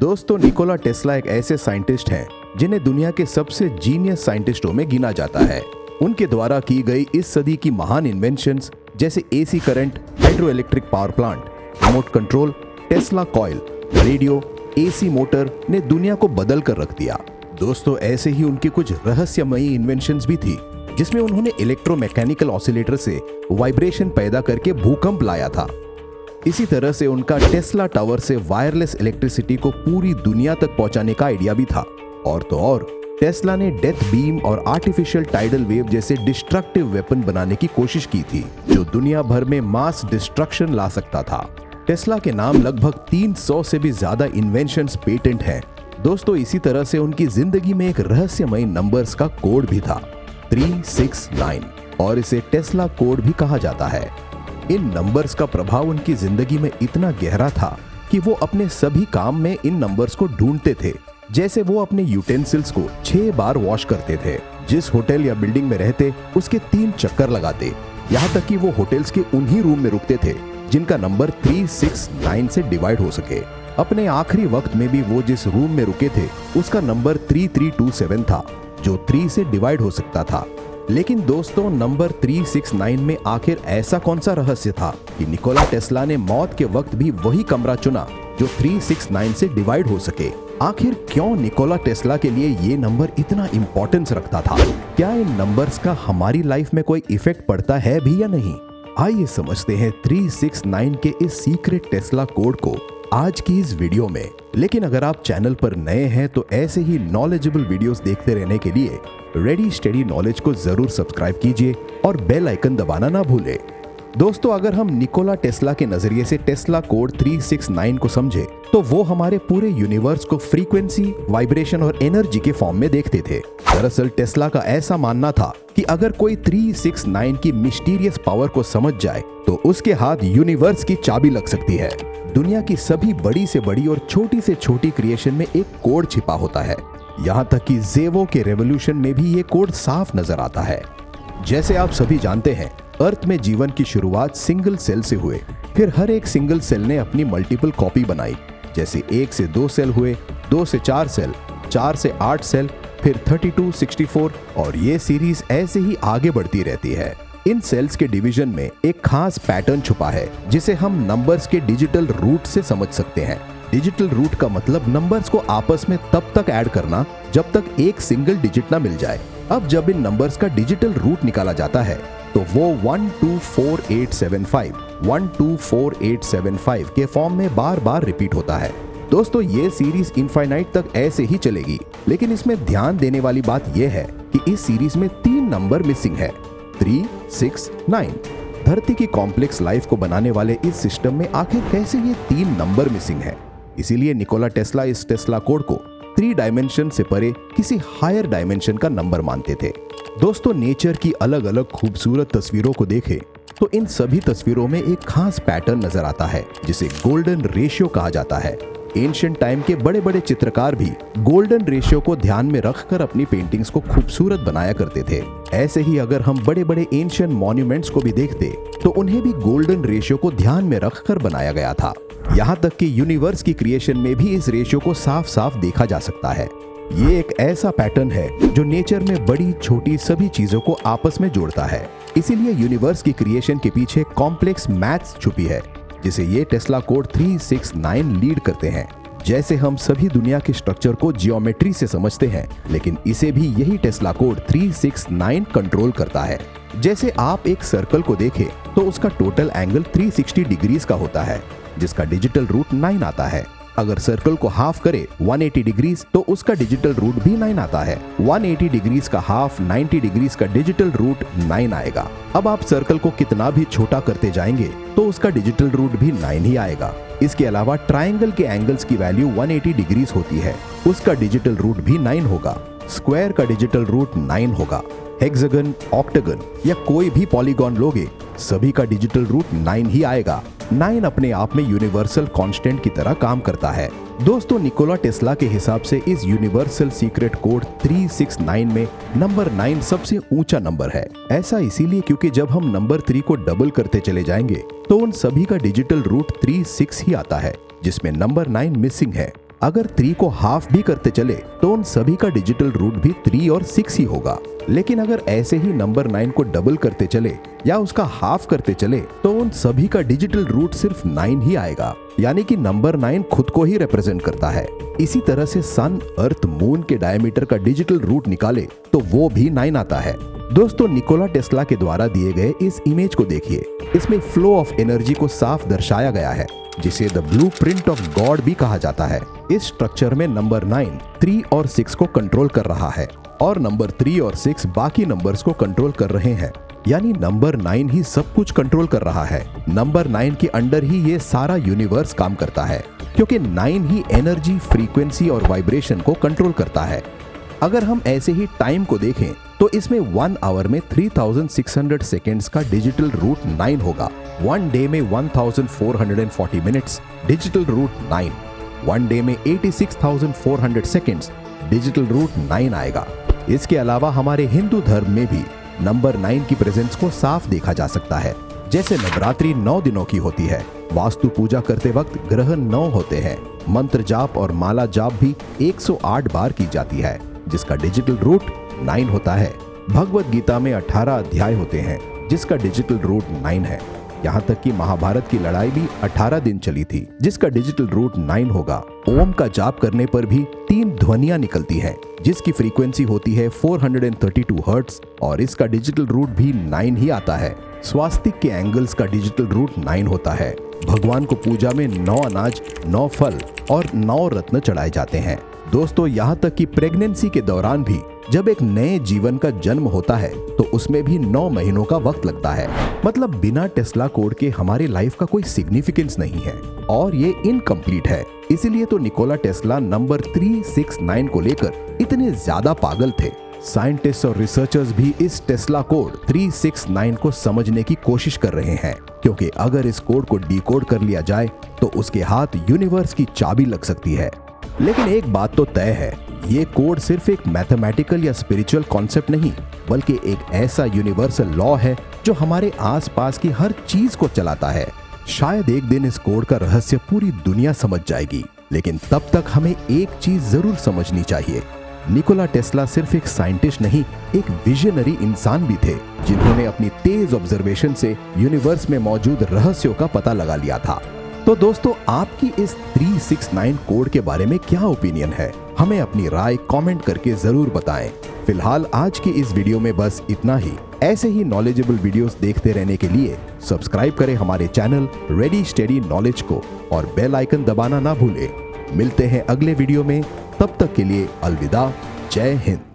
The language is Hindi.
दोस्तों, निकोला टेस्ला एक ऐसे साइंटिस्ट हैं जिन्हें दुनिया के सबसे जीनियस साइंटिस्टों में गिना जाता है। उनके द्वारा की गई इस सदी की महान इन्वेंशंस जैसे AC current, hydro electric power plant, remote control, Tesla coil, radio, AC motor ने दुनिया को बदल कर रख दिया। दोस्तों, ऐसे ही उनकी कुछ रहस्यमयी इन्वेंशंस भी थी जिसमें उन्होंने इलेक्ट्रोमैकेनिकल ऑसिलेटर से वाइब्रेशन पैदा करके भूकंप लाया था। इसी तरह से उनका टेस्ला टावर से वायरलेस इलेक्ट्रिसिटी को पूरी दुनिया तक पहुंचाने का आइडिया भी था। और तो और टेस्ला ने डेथ बीम और आर्टिफिशियल टाइडल वेव जैसे डिस्ट्रक्टिव वेपन बनाने की कोशिश की थी जो दुनिया भर में मास डिस्ट्रक्शन ला सकता था। टेस्ला के नाम लगभग 300 से भी ज्यादा इन्वेंशंस पेटेंट हैं। दोस्तों, इसी तरह से उनकी जिंदगी में एक रहस्यमय नंबर्स का कोड भी था, 369, और इसे टेस्ला कोड भी कहा जाता है। इन नंबर्स का प्रभाव उनकी जिंदगी में इतना गहरा था कि वो अपने सभी काम में इन नंबर्स को ढूंढते थे। जैसे वो अपने यूटेंसिल्स को 6 बार वॉश करते थे, जिस होटल या बिल्डिंग में रहते उसके 3 चक्कर लगाते, यहाँ तक कि वो होटल्स के उन्हीं रूम में रुकते थे जिनका नंबर 369 से डिवाइड हो सके। अपने आखिरी वक्त में भी वो जिस रूम में रुके थे उसका नंबर 3327 था जो 3 से डिवाइड हो सकता था। लेकिन दोस्तों, नंबर 369 में आखिर ऐसा कौन सा रहस्य था कि निकोला टेस्ला ने मौत के वक्त भी वही कमरा चुना जो 369 से डिवाइड हो सके। आखिर क्यों निकोला टेस्ला के लिए ये नंबर इतना इंपॉर्टेंस रखता था? क्या इन नंबर्स का हमारी लाइफ में कोई इफेक्ट पड़ता है भी या नहीं? आइए समझते हैं 369 के इस सीक्रेट टेस्ला कोड को आज की इस वीडियो में। लेकिन अगर आप चैनल पर नए हैं तो ऐसे ही नॉलेजेबल वीडियोस देखते रहने के लिए रेडी स्टडी नॉलेज को जरूर सब्सक्राइब कीजिए और बेल आइकन दबाना ना भूलें। दोस्तों, अगर हम निकोला टेस्ला के नजरिए से टेस्ला कोड 369 को समझे तो वो हमारे पूरे यूनिवर्स को फ्रीक्वेंसी, वाइब्रेशन और एनर्जी के फॉर्म में देखते थे। दरअसल टेस्ला का ऐसा मानना था कि अगर कोई 369 की मिस्टीरियस पावर को समझ जाए तो उसके हाथ यूनिवर्स की चाबी लग सकती है। दुनिया की सभी बड़ी से बड़ी और छोटी से छोटी क्रिएशन में एक कोड छिपा होता है। यहाँ तक कि ज़ेवो के रेवोल्यूशन में भी ये कोड साफ नजर आता है। जैसे आप सभी जानते हैं, अर्थ में जीवन की शुरुआत सिंगल सेल से हुए, फिर हर एक सिंगल सेल ने अपनी मल्टीपल कॉपी बनाई। जैसे 1 से 2 सेल हुए, 2 से 4 सेल, 4 से 8 सेल, फिर 32, 64 और ये सीरीज ऐसे ही आगे बढ़ती रहती है। इन सेल्स के डिवीजन में एक खास पैटर्न छुपा है जिसे हम नंबर्स के डिजिटल रूट से समझ सकते हैं। डिजिटल रूट का मतलब नंबर्स को आपस में तब तक ऐड करना जब तक एक सिंगल डिजिट ना मिल जाए। अब जब इन नंबर्स का डिजिटल रूट निकाला जाता है तो वो 124875 124875 के फॉर्म में बार बार रिपीट होता है। दोस्तों, ये सीरीज इनफाइनाइट तक ऐसे ही चलेगी, लेकिन इसमें ध्यान देने वाली बात यह है कि इस सीरीज में 3 नंबर मिसिंग है, 369। धरती की कॉम्प्लेक्स लाइफ को बनाने वाले इस सिस्टम में आखिर कैसे ये 3 नंबर मिसिंग है? इसीलिए निकोला टेस्ला इस टेस्ला कोड को 3 डायमेंशन से परे किसी हायर डायमेंशन का नंबर मानते थे। दोस्तों, नेचर की अलग अलग खूबसूरत तस्वीरों को देखें तो इन सभी तस्वीरों में एक खास पैटर्न नजर आता है जिसे गोल्डन रेशियो कहा जाता है। एंशिएंट टाइम के बड़े बड़े चित्रकार भी गोल्डन रेशियो को ध्यान में रखकर अपनी पेंटिंग्स को खूबसूरत बनाया करते थे। ऐसे ही अगर हम बड़े बड़े एंशिएंट मॉन्यूमेंट्स को भी देखते तो उन्हें भी गोल्डन रेशियो को ध्यान में रखकर बनाया गया था। यहाँ तक कि यूनिवर्स की क्रिएशन में भी इस रेशियो को साफ साफ देखा जा सकता है। ये एक ऐसा पैटर्न है जो नेचर में बड़ी छोटी सभी चीजों को आपस में जोड़ता है। इसीलिए यूनिवर्स की क्रिएशन के पीछे कॉम्प्लेक्स मैथ्स छुपी है जिसे ये टेस्ला कोड 369 लीड करते हैं। जैसे हम सभी दुनिया के स्ट्रक्चर को जियोमेट्री से समझते हैं, लेकिन इसे भी यही टेस्ला कोड 369 कंट्रोल करता है। जैसे आप एक सर्कल को देखें तो उसका टोटल एंगल 360 डिग्रीज का होता है जिसका डिजिटल रूट 9 आता है। अगर सर्कल को हाफ करे 180 डिग्रीज तो उसका डिजिटल रूट भी 9 आता है। 180 डिग्रीज का हाफ 90 डिग्रीज का डिजिटल रूट 9 आएगा। अब आप सर्कल को कितना भी छोटा करते जाएंगे तो उसका डिजिटल रूट भी 9 ही आएगा। इसके अलावा ट्रायंगल के एंगल्स की वैल्यू 180 डिग्रीज होती है, उसका डिजिटल रूट भी 9 होगा। स्क्वायर का डिजिटल रूट 9 होगा। हेक्सागन, ऑक्टागन या कोई भी पॉलीगॉन लोगे, सभी का डिजिटल रूट 9 ही आएगा। 9 अपने आप में यूनिवर्सल कांस्टेंट की तरह काम करता है। दोस्तों, निकोला टेस्ला के हिसाब से इस यूनिवर्सल सीक्रेट कोड 369 में नंबर 9 सबसे ऊंचा नंबर है। ऐसा इसीलिए क्योंकि जब हम नंबर 3 को डबल करते चले जाएंगे तो उन सभी का डिजिटल रूट 36 ही आता है, जिसमें नंबर 9 मिसिंग है। अगर 3 को हाफ भी करते चले तो उन सभी का डिजिटल रूट भी 3 और 6 ही होगा। लेकिन अगर ऐसे ही नंबर 9 को डबल करते चले या उसका हाफ करते चले तो उन सभी का डिजिटल रूट सिर्फ 9 ही आएगा, यानी कि नंबर 9 खुद को ही रिप्रेजेंट करता है। इसी तरह से सन, अर्थ, मून के डायमीटर का डिजिटल रूट निकाले तो वो भी 9 आता है। दोस्तों, निकोला टेस्ला के द्वारा दिए गए इस इमेज को देखिए। इसमें फ्लो ऑफ एनर्जी को साफ दर्शाया गया है, जिसे द ब्लूप्रिंट ऑफ गॉड भी कहा जाता है। इस स्ट्रक्चर में नंबर 9 3 और 6 को कंट्रोल कर रहा है और नंबर 3 और 6 बाकी नंबर्स को कंट्रोल कर रहे हैं, यानी नंबर 9 ही सब कुछ कंट्रोल कर रहा है। नंबर 9 के अंडर ही ये सारा यूनिवर्स काम करता है, क्योंकि 9 ही एनर्जी, फ्रीक्वेंसी और वाइब्रेशन को कंट्रोल करता है। अगर हम ऐसे ही टाइम को देखें तो इसमें 1 आवर में 3600 सेकेंड्स का डिजिटल रूट 9 होगा। 1 डे में 1440 मिनट्स, डिजिटल रूट 9। 1 डे में 86,400 सेकेंड्स, डिजिटल रूट 9 आएगा। इसके अलावा हमारे हिंदू धर्म में भी नंबर 9 की प्रेजेंस को साफ देखा जा सकता है। जैसे नवरात्रि 9 दिनों की होती है, वास्तु पूजा करते वक्त ग्रह 9 होते हैं, मंत्र जाप और माला जाप भी 108 बार की जाती है, जिसका डिजिटल रूट 9 होता है। भगवत गीता में 18 अध्याय होते हैं, जिसका डिजिटल रूट 9 है। यहाँ तक कि महाभारत की लड़ाई भी 18 दिन चली थी, जिसका डिजिटल रूट 9 होगा। ओम का जाप करने पर भी 3 ध्वनियां निकलती हैं, जिसकी फ्रीक्वेंसी होती है 432 हर्ट्ज और इसका डिजिटल रूट भी 9 ही आता है। स्वास्तिक के एंगल्स का डिजिटल रूट 9 होता है। भगवान को पूजा में 9 अनाज, 9 फल और 9 रत्न चढ़ाए जाते हैं। दोस्तों, यहाँ तक कि प्रेगनेंसी के दौरान भी जब एक नए जीवन का जन्म होता है तो उसमें भी 9 महीनों का वक्त लगता है। मतलब बिना टेस्ला कोड के हमारी लाइफ का कोई सिग्निफिकेंस नहीं है और ये इनकम्प्लीट है। इसीलिए तो निकोला टेस्ला नंबर 369 को लेकर इतने ज्यादा पागल थे। साइंटिस्ट और रिसर्चर्स भी इस टेस्ला कोड 369 को समझने की कोशिश कर रहे हैं, क्योंकि अगर इस कोड को डिकोड कर लिया जाए तो उसके हाथ यूनिवर्स की चाबी लग सकती है। लेकिन एक बात तो तय है, ये कोड सिर्फ एक मैथमेटिकल या स्पिरिचुअल कॉन्सेप्ट नहीं, बल्कि एक ऐसा यूनिवर्सल लॉ है जो हमारे आसपास की हर चीज को चलाता है। शायद एक दिन इस कोड का रहस्य पूरी दुनिया समझ जाएगी, लेकिन तब तक हमें एक चीज जरूर समझनी चाहिए। निकोला टेस्ला सिर्फ एक साइंटिस्ट नहीं, एक विजनरी इंसान भी थे, जिन्होंने अपनी तेज ऑब्जर्वेशन से यूनिवर्स में मौजूद रहस्यों का पता लगा लिया था। तो दोस्तों, आपकी इस 369 कोड के बारे में क्या ओपिनियन है? हमें अपनी राय कमेंट करके जरूर बताएं। फिलहाल आज की इस वीडियो में बस इतना ही। ऐसे ही नॉलेजेबल वीडियोस देखते रहने के लिए सब्सक्राइब करें हमारे चैनल रेडी स्टडी नॉलेज को और बेल आइकन दबाना ना भूलें। मिलते हैं अगले वीडियो में, तब तक के लिए अलविदा। जय हिंद।